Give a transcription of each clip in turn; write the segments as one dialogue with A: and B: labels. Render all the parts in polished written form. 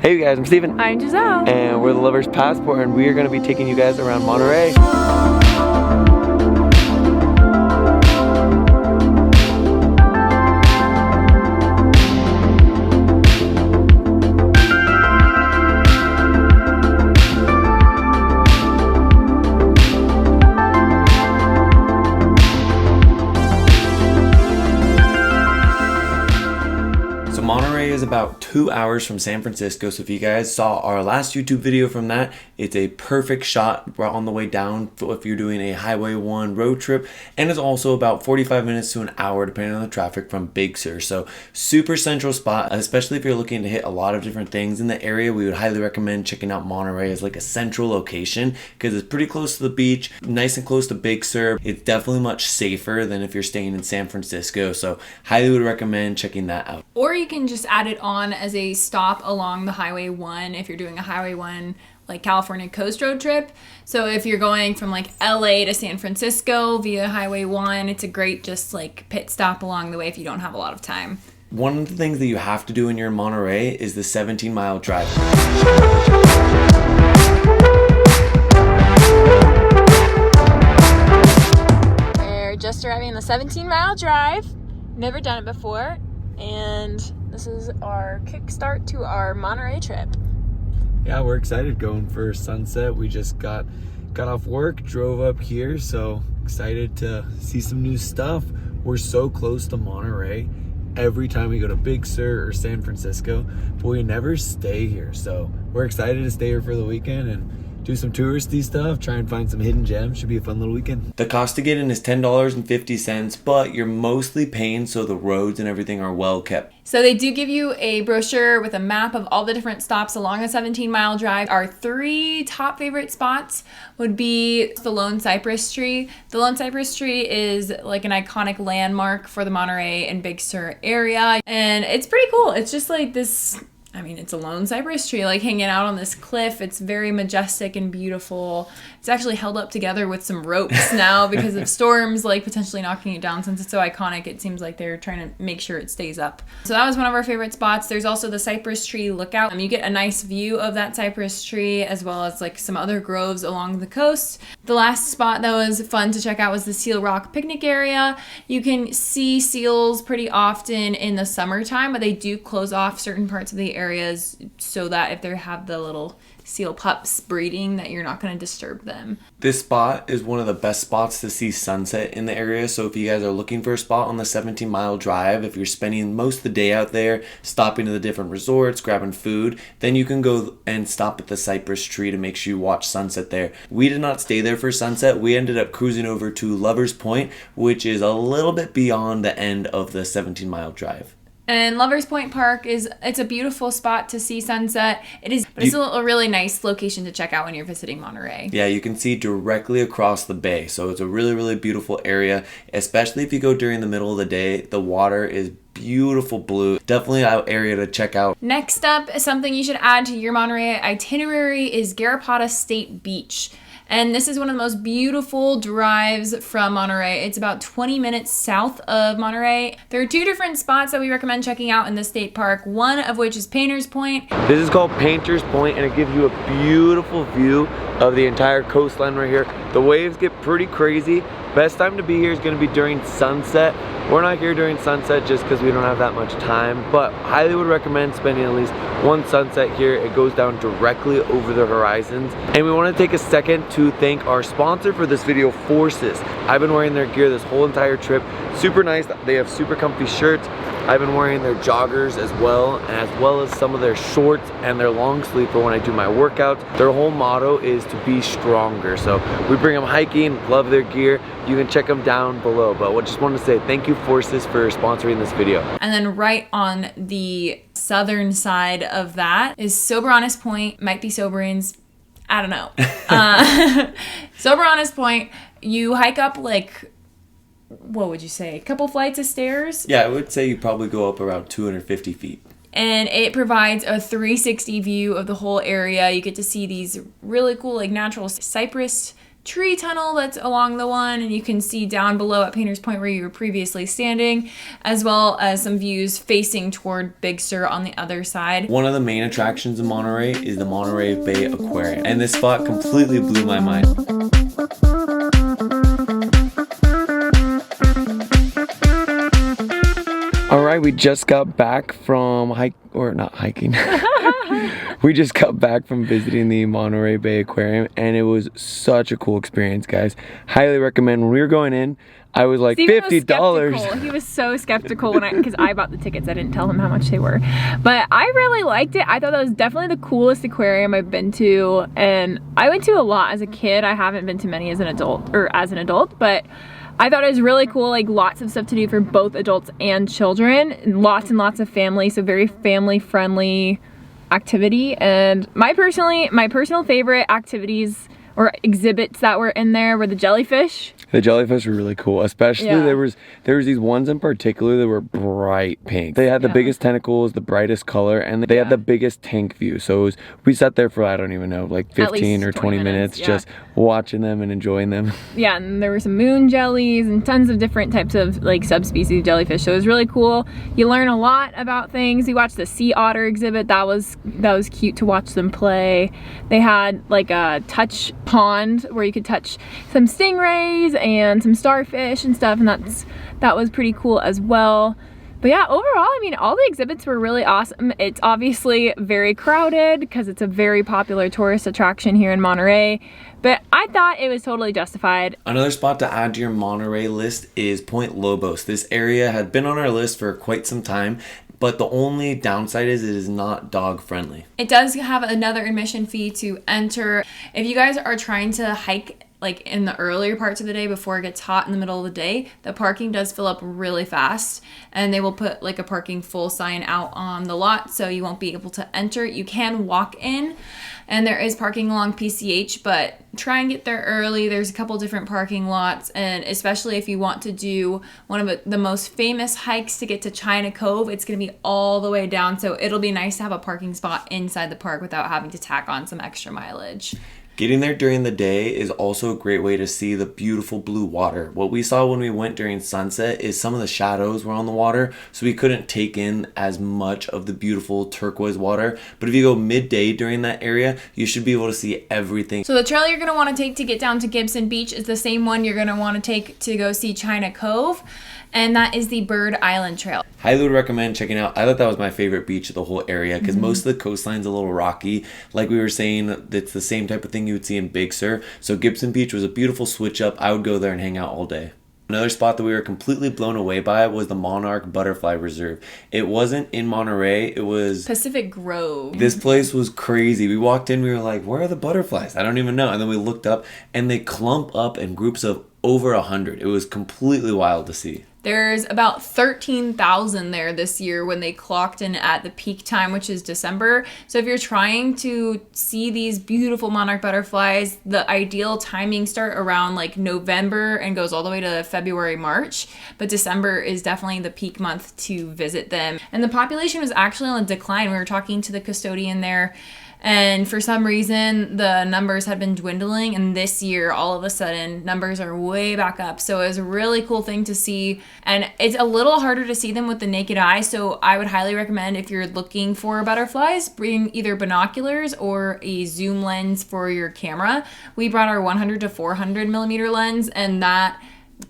A: Hey guys, I'm Steven.
B: I'm Giselle.
A: And we're the Lovers Passport, and we are going to be taking you guys around Monterey. Monterey is about 2 hours from San Francisco, so if you guys saw our last YouTube video from that, it's a perfect shot on the way down if you're doing a Highway 1 road trip, and it's also about 45 minutes to an hour depending on the traffic from Big Sur. So super central spot, especially if you're looking to hit a lot of different things in the area. We would highly recommend checking out Monterey as like a central location because it's pretty close to the beach, nice and close to Big Sur. It's definitely much safer than if you're staying in San Francisco, so highly would recommend checking that out.
B: Or you can just add it on as a stop along the Highway 1 if you're doing a Highway 1 like California coast road trip. So if you're going from like LA to San Francisco via Highway 1, it's a great just like pit stop along the way if you don't have a lot of time.
A: One of the things that you have to do when you're in Monterey is the 17-mile drive.
B: We're just arriving the 17-mile drive. Never done it before. And this is our kickstart to our Monterey trip.
A: Yeah, we're excited going for sunset. We just got off work, drove up here, so excited to see some new stuff. We're so close to Monterey every time we go to Big Sur or San Francisco, but we never stay here. So we're excited to stay here for the weekend and do some touristy stuff, try and find some hidden gems. Should be a fun little weekend. The cost to get in is $10.50, but you're mostly paying so the roads and everything are well kept.
B: So they do give you a brochure with a map of all the different stops along a 17-mile drive. Our 3 top favorite spots would be the Lone Cypress Tree. The Lone Cypress Tree is like an iconic landmark for the Monterey and Big Sur area, and it's pretty cool. It's just like this, I mean, it's a lone cypress tree, like hanging out on this cliff. It's very majestic and beautiful. It's actually held up together with some ropes now because of storms, like potentially knocking it down. Since it's so iconic, it seems like they're trying to make sure it stays up. So that was one of our favorite spots. There's also the Cypress Tree Lookout. You get a nice view of that cypress tree as well as like some other groves along the coast. The last spot that was fun to check out was the Seal Rock picnic area. You can see seals pretty often in the summertime, but they do close off certain parts of the areas so that if they have the little seal pups breeding, that you're not going to disturb them.
A: This spot is one of the best spots to see sunset in the area, so if you guys are looking for a spot on the 17-mile drive, if you're spending most of the day out there stopping to the different resorts, grabbing food, then you can go and stop at the cypress tree to make sure you watch sunset there. We did not stay there for sunset. We ended up cruising over to Lovers Point, which is a little bit beyond the end of the 17-mile drive.
B: And Lovers Point Park it's a beautiful spot to see sunset. It's a really nice location to check out when you're visiting Monterey. Yeah, you can see directly across the bay. So it's a really, really beautiful area, especially if you go during the middle of the day. The water is beautiful blue. Definitely an area to check out. Next up, something you should add to your Monterey itinerary is Garrapata State Beach. And this is one of the most beautiful drives from Monterey. It's about 20 minutes south of Monterey. There are 2 different spots that we recommend checking out in the state park, one of which is Painter's Point.
A: This is called Painter's Point, and it gives you a beautiful view of the entire coastline right here. The waves get pretty crazy. Best time to be here is going to be during sunset. We're not here during sunset just because we don't have that much time, but highly would recommend spending at least one sunset here. It goes down directly over the horizons. And we want to take a second to thank our sponsor for this video, Forces. I've been wearing their gear this whole entire trip. Super nice. They have super comfy shirts. I've been wearing their joggers as well as some of their shorts and their long sleeve for when I do my workouts. Their whole motto is to be stronger. So we bring them hiking, love their gear. You can check them down below, but I just wanted to say thank you, Forces, for sponsoring this video.
B: And then right on the southern side of that is Sober Honest Point. Might be Soberings, I don't know. Sober Honest Point, you hike up like, what would you say, a couple flights of stairs?
A: Yeah, I would say you probably go up around 250 feet.
B: And it provides a 360 view of the whole area. You get to see these really cool like natural cypress tree tunnel that's along the one, and you can see down below at Painter's Point where you were previously standing, as well as some views facing toward Big Sur on the other side.
A: One of the main attractions in Monterey is the Monterey Bay Aquarium, and this spot completely blew my mind. All right, we just got back from hiking. We just got back from visiting the Monterey Bay Aquarium, and it was such a cool experience, guys. Highly recommend. When we were going in, I was like, $50.
C: He was so skeptical because I bought the tickets. I didn't tell him how much they were, but I really liked it. I thought that was definitely the coolest aquarium I've been to, and I went to a lot as a kid. I haven't been to many as an adult, but I thought it was really cool, like lots of stuff to do for both adults and children, and lots of family, so very family friendly activity. And my personal favorite activities or exhibits that were in there were the jellyfish.
A: The jellyfish were really cool, especially there was these ones in particular that were bright pink. They had the biggest tentacles, the brightest color, and they had the biggest tank view. So we sat there for, I don't even know, like 15 or 20 minutes just watching them and enjoying them. Yeah, and there were some moon jellies and tons of different types of like subspecies of jellyfish. So it was really cool. You learn a lot about things. We watched the sea otter exhibit. That was cute to watch them play. They had like a touch pond where you could touch some stingrays and some starfish and stuff, and that was pretty cool as well. But yeah, overall, I mean, all the exhibits were really awesome. It's obviously very crowded because it's a very popular tourist attraction here in Monterey, but I thought it was totally justified. Another spot to add to your Monterey list is Point Lobos. This area had been on our list for quite some time, but the only downside is it is not dog friendly.
B: It does have another admission fee to enter. If you guys are trying to hike like in the earlier parts of the day before it gets hot in the middle of the day, the parking does fill up really fast, and they will put like a parking full sign out on the lot, so you won't be able to enter. You can walk in, and there is parking along PCH, but try and get there early. There's a couple different parking lots, and especially if you want to do one of the most famous hikes to get to China Cove, it's going to be all the way down, so it'll be nice to have a parking spot inside the park without having to tack on some extra mileage.
A: Getting there during the day is also a great way to see the beautiful blue water. What we saw when we went during sunset is some of the shadows were on the water, so we couldn't take in as much of the beautiful turquoise water. But if you go midday during that area, you should be able to see everything.
B: So the trail you're going to want to take to get down to Gibson Beach is the same one you're going to want to take to go see China Cove, and that is the Bird Island Trail.
A: Highly would recommend checking out. I thought that was my favorite beach of the whole area because most of the coastline's a little rocky. Like we were saying, it's the same type of thing you would see in Big Sur. So Gibson Beach was a beautiful switch up. I would go there and hang out all day. Another spot that we were completely blown away by was the Monarch Butterfly Reserve. It wasn't in Monterey, it was
B: Pacific Grove.
A: This place was crazy. We walked in, we were like, where are the butterflies? I don't even know. And then we looked up, and they clump up in groups of over 100. It was completely wild to see.
B: There's about 13,000 there this year when they clocked in at the peak time, which is December. So if you're trying to see these beautiful monarch butterflies, the ideal timing start around like November and goes all the way to February, March. But December is definitely the peak month to visit them. And the population was actually on a decline. We were talking to the custodian there, and for some reason, the numbers had been dwindling, and this year, all of a sudden, numbers are way back up. So it was a really cool thing to see, and it's a little harder to see them with the naked eye, so I would highly recommend, if you're looking for butterflies, bring either binoculars or a zoom lens for your camera. We brought our 100 to 400 millimeter lens, and that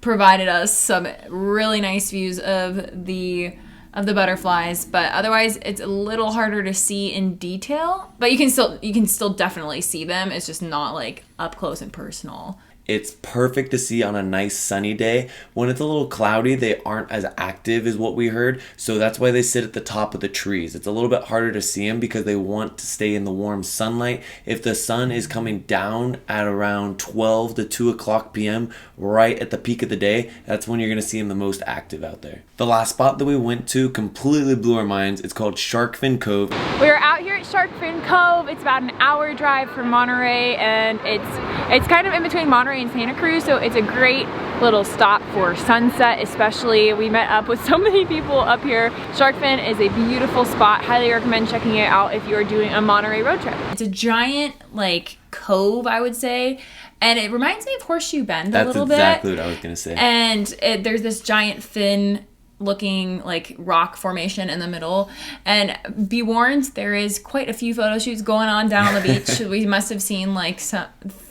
B: provided us some really nice views of the butterflies, but otherwise it's a little harder to see in detail, but you can still definitely see them. It's just not like up close and personal.
A: It's perfect to see on a nice sunny day. When it's a little cloudy, they aren't as active is what we heard. So that's why they sit at the top of the trees. It's a little bit harder to see them because they want to stay in the warm sunlight. If the sun is coming down at around 12 to 2 o'clock p.m., right at the peak of the day, that's when you're going to see them the most active out there. The last spot that we went to completely blew our minds. It's called Fin Cove.
C: We were out here at Fin Cove. It's about an hour drive from Monterey, and it's kind of in between Monterey and Santa Cruz, so it's a great little stop for sunset especially. We met up with so many people up here. Shark Fin is a beautiful spot. Highly recommend checking it out if you're doing a Monterey road trip.
B: It's a giant like cove, I would say, and it reminds me of Horseshoe Bend a little bit.
A: That's exactly what I was gonna say.
B: And there's this giant fin looking like rock formation in the middle, and be warned, there is quite a few photo shoots going on down on the beach. We must have seen like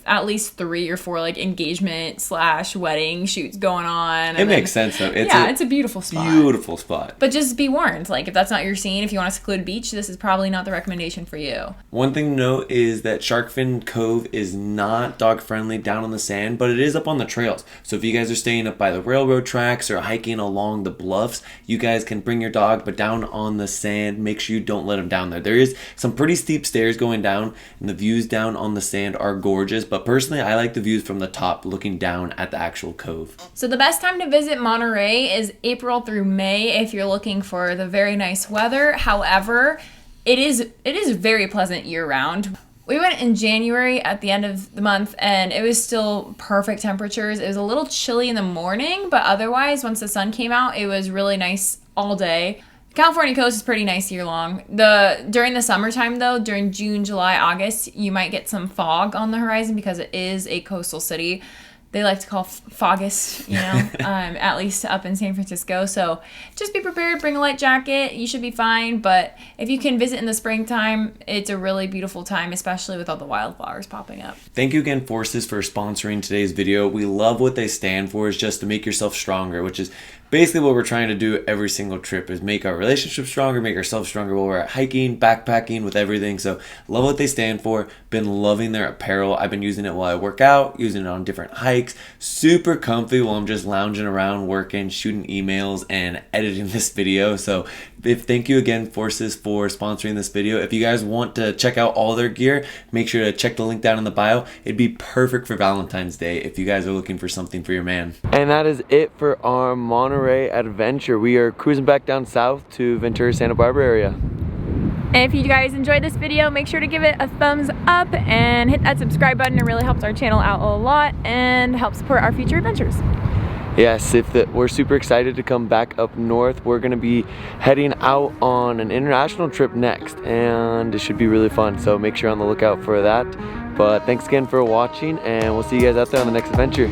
B: at least 3 or 4 like engagement / wedding shoots going on.
A: It makes sense though.
B: It's a beautiful spot.
A: Beautiful spot.
B: But just be warned, like if that's not your scene, if you want a secluded beach, this is probably not the recommendation for you.
A: One thing to note is that Shark Fin Cove is not dog friendly down on the sand, but it is up on the trails. So if you guys are staying up by the railroad tracks or hiking along the bluffs, you guys can bring your dog, but down on the sand, make sure you don't let him down there. There is some pretty steep stairs going down, and the views down on the sand are gorgeous. But personally, I like the views from the top looking down at the actual cove.
B: So the best time to visit Monterey is April through May if you're looking for the very nice weather. However, it is very pleasant year round. We went in January at the end of the month, and it was still perfect temperatures. It was a little chilly in the morning, but otherwise, once the sun came out, it was really nice all day. The California coast is pretty nice year long. During the summertime though, during June, July, August, you might get some fog on the horizon because it is a coastal city. They like to call foggist, you know, at least up in San Francisco. So just be prepared, bring a light jacket. You should be fine. But if you can visit in the springtime, it's a really beautiful time, especially with all the wildflowers popping up.
A: Thank you again, Forces, for sponsoring today's video. We love what they stand for, is just to make yourself stronger, which is basically what we're trying to do every single trip, is make our relationship stronger, make ourselves stronger while we're out hiking, backpacking, with everything. So love what they stand for. Been loving their apparel. I've been using it while I work out, using it on different hikes. Super comfy while I'm just lounging around, working, shooting emails, and editing this video. So thank you again, Forces, for sponsoring this video. If you guys want to check out all their gear, make sure to check the link down in the bio. It'd be perfect for Valentine's Day if you guys are looking for something for your man. And that is it for our Monterey adventure. We are cruising back down south to Ventura, Santa Barbara area.
C: And if you guys enjoyed this video, make sure to give it a thumbs up and hit that subscribe button. It really helps our channel out a lot and helps support our future adventures.
A: Yes, we're super excited to come back up north. We're going to be heading out on an international trip next, and it should be really fun. So make sure you're on the lookout for that. But thanks again for watching, and we'll see you guys out there on the next adventure.